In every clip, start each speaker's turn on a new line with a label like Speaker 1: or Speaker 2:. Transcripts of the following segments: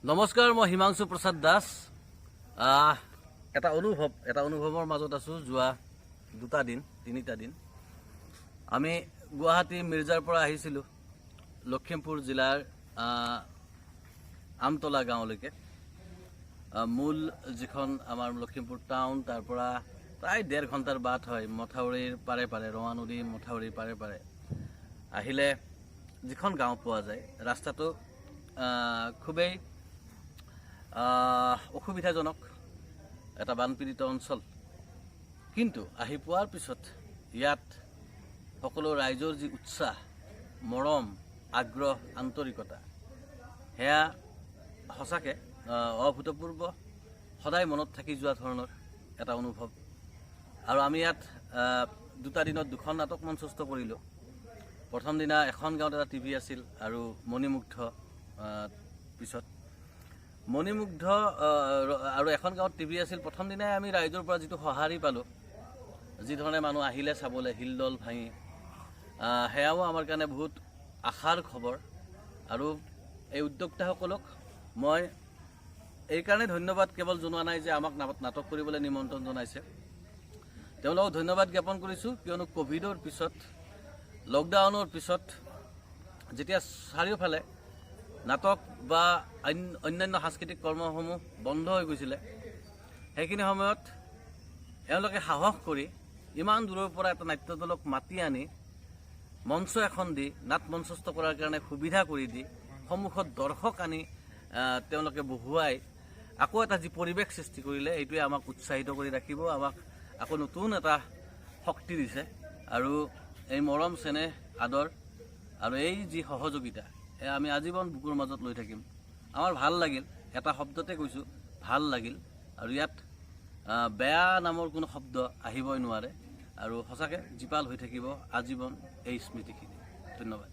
Speaker 1: নমস্কাৰ, মই হিমাংশু প্ৰসাদ দাস। এটা অনুভৱৰ মাজত আছোঁ। যোৱা তিনিটা দিন আমি গুৱাহাটী মিৰ্জাৰ পৰা আহিছিলোঁ লখিমপুৰ জিলাৰ আমতলা গাঁৱলৈকে। মূল যিখন আমাৰ লখিমপুৰ টাউন, তাৰ পৰা প্ৰায় 1.5 ঘণ্টাৰ বাট হয়। মথাউৰিৰ পাৰে পাৰে, ৰঙা নদী মথাউৰিৰ পাৰে পাৰে আহিলে যিখন গাঁও পোৱা যায়, ৰাস্তাটো খুবেই অসুবিধাজনক এটা বানপীড়িত অঞ্চল। কিন্তু আহি পোৱাৰ পিছত ইয়াত সকলো ৰাইজৰ যি উৎসাহ, মৰম, আগ্ৰহ, আন্তৰিকতা, সেয়া সঁচাকৈ অভূতপূৰ্ব, সদায় মনত থাকি যোৱা ধৰণৰ এটা অনুভৱ। আৰু আমি ইয়াত 2টা দিনত 2খন নাটক মঞ্চস্থ কৰিলোঁ। প্ৰথম দিনা এখন গাঁৱত এটা টিভি আছিল আৰু মণিমুগ্ধ, পিছত মণিমুগ্ধ আৰু এখন গাঁৱত টিভি আছিল। প্ৰথম দিনাই আমি ৰাইজৰ পৰা যিটো সঁহাৰি পালোঁ, যিধৰণে মানুহ আহিলে চাবলৈ হিলদল ভাঙি, সেয়াও আমাৰ কাৰণে বহুত আশাৰ খবৰ। আৰু এই উদ্যোক্তাসকলক মই এইকাৰণে ধন্যবাদ কেৱল জনোৱা নাই যে আমাক নাটক কৰিবলৈ নিমন্ত্ৰণ জনাইছে, তেওঁলোকক ধন্যবাদ জ্ঞাপন কৰিছোঁ। কিয়নো ক'ভিডৰ পিছত, লকডাউনৰ পিছত যেতিয়া চাৰিওফালে নাটক বা অন্যান্য সাংস্কৃতিক কৰ্মসমূহ বন্ধ হৈ গৈছিলে, সেইখিনি সময়ত এওঁলোকে সাহস কৰি ইমান দূৰৰ পৰা এটা নাট্য দলক মাতি আনি মঞ্চ এখন দি নাট মঞ্চস্থ কৰাৰ কাৰণে সুবিধা কৰি দি সন্মুখত দৰ্শক আনি তেওঁলোকে বহুৱাই আকৌ এটা যি পৰিৱেশ সৃষ্টি কৰিলে, এইটোৱে আমাক উৎসাহিত কৰি ৰাখিব, আমাক আকৌ নতুন এটা শক্তি দিছে। আৰু এই মৰম, চেনেহ, আদৰ আৰু এই যি সহযোগিতা, এয়া আমি আজীৱন বুকুৰ মাজত লৈ থাকিম। আমাৰ ভাল লাগিল, এটা শব্দতে কৈছোঁ, ভাল লাগিল। আৰু ইয়াত বেয়া নামৰ কোনো শব্দ আহিবই নোৱাৰে। আৰু সঁচাকৈ জীপাল হৈ থাকিব আজীৱন এই স্মৃতিখিনি। ধন্যবাদ।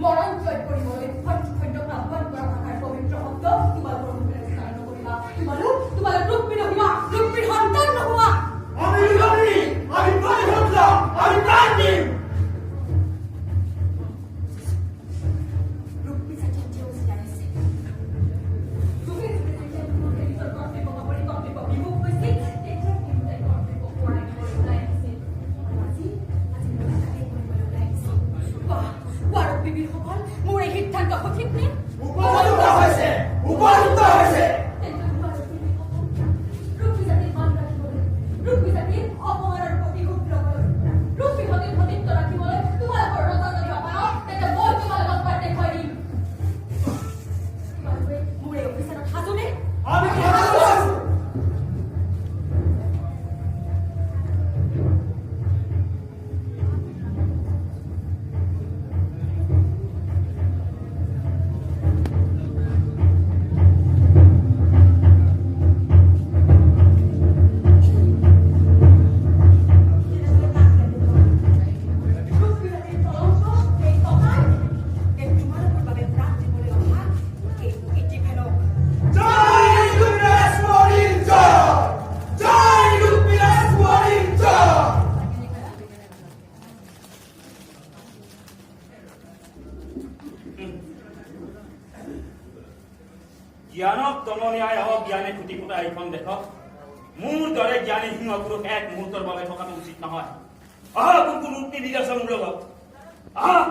Speaker 2: মৰণজয় কৰিবলৈ সত্যক আহ্বান কৰা ভাষাৰ পবিত্ৰ শব্দ তোমালোকৰ মুখেৰে উচ্চাৰণ নকৰিবা। তোমালোক ৰূপী নহোৱা, ৰূপীৰ সন্তান নোহোৱা।
Speaker 3: আমি প্ৰাণ দিম।
Speaker 2: ৰূপী জাতি এতিয়াও জীয়াই আছে। তুমি যেতিয়া তোমালোকে নিজৰ কৰ্তব্য পাহৰি কৰ্তব্য বিমুখ হৈছিল, তেতিয়া কিন্তু তাই কৰ্তব্য পৰাই ওলাই আহিছিল। আৰু আজি মই তাকে কৰিবলৈ ওলাই আহিছোঁ। কোৱা ৰূপী বীৰসকল, মোৰ এই সিদ্ধান্ত সঠিক নে?
Speaker 3: উপযুক্ত হৈছে।
Speaker 2: ৰূপী জাতিৰ মান ৰাখিবলৈ, ৰূপী জাতিৰ অপমানৰ প্ৰতিশোধ ল'বলৈ, ৰূপী জাতিৰ সতীত্ব ৰাখিবলৈ তোমালোকৰ ৰজা যদি অপাৰক, তেতিয়া মই তোমালোকক বাট দেখুৱাই দিম। তোমালোকে মোৰ এই অফিচাৰত সাজুনে?
Speaker 3: আমি সাজু আছো।
Speaker 2: ৰূপী জাতিৰ কলংক, এই টকাৰ, এই তোমালোকৰ বাবে প্ৰাণ দিবলৈ অহা এই ইতিভেলক।
Speaker 3: জয় লুপিৰাজ কুঁৱৰীৰ জয়। জয় লুপিৰাজ কুঁৱৰীৰ জয়।
Speaker 4: জ্ঞানক তলনিয়াই হওক জ্ঞানে খুটি ফুটা এইখন দেশক মোৰ দৰে জ্ঞানী সিংহপুৰুষ এক মুহূৰ্তৰ বাবে থকাটো উচিত নহয়। আহা কোন ৰূপী বীৰ আছে মোৰ লগত। আহা